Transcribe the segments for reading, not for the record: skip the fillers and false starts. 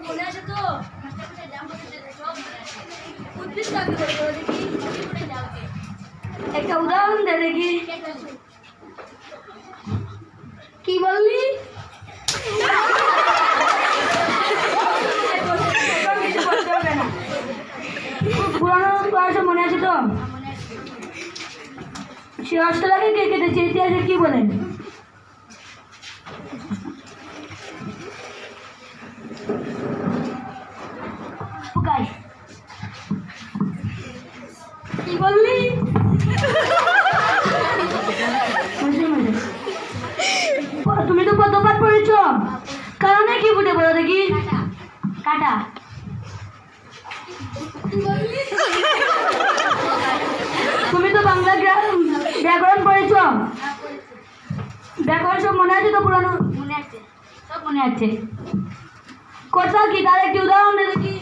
মনে আছে তো? একটা উদাহরণ দে দেখি। কি বললি? পুরানো পড়াশোনা মনে আছে তো? সে অষ্টলাকে কে কেটেছে ইতিহাসে কি বলেন? কি বললি? তুমি তো কতবার পড়েছ, কারণে কি ফুটে বলো দেখি? কাটা। তুমি তো বাংলা ব্যাকরণ পড়েছ, ব্যাকরণ সব মনে আছে তো? পুরানো মনে আছে, সব মনে আছে। কথা কি তার একটি উদাহরণ দে দেখি।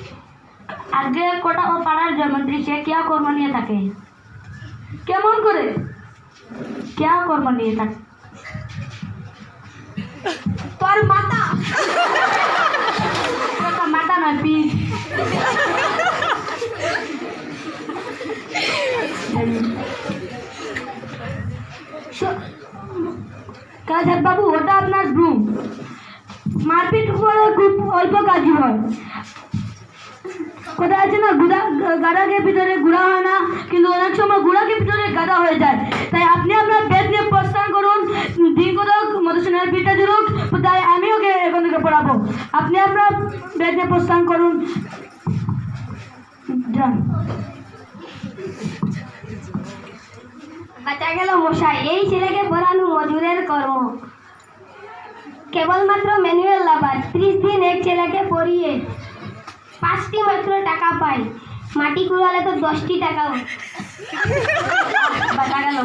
আগে কোটা ও পাড়ার জয়মন্ত্রী সে क्या কর্ম নিয়ে থাকে? কেমন করে क्या কর্ম নিয়ে থাকে? তোর মাথা মাথা নয় পিস। কাজের বাবু ওটা আপনার রুম। মারপিট করে খুব অল্প কাজই হয়। কোথায় আছে না, গাড়াকে ভিতরে গুড়া হয় না, কিন্তু অনেক সময় গুড়াকে ভিতরে গাদা হয়ে যায়। তাই আপনি আপনার বেদ নিয়ে প্রস্থান করুন। দিন কোথাও মধুসূদনের পিঠটা জুড়ুক, তাই আমি ওকে এখন থেকে পড়াবো। আপনি আপনার বেদ নিয়ে প্রস্থান করুন, যান। বাঁচা গেল মশাই, এই ছেলেকে পড়ানো মজুরের কর্ম। কেবলমাত্র ম্যানুয়াল লাভার 30 দিন এক ছেলেকে পড়িয়ে 5টি মাত্র টাকা পাই। মাটি কুড়ালে তো 10টি টাকাও। বাঁচা গেল।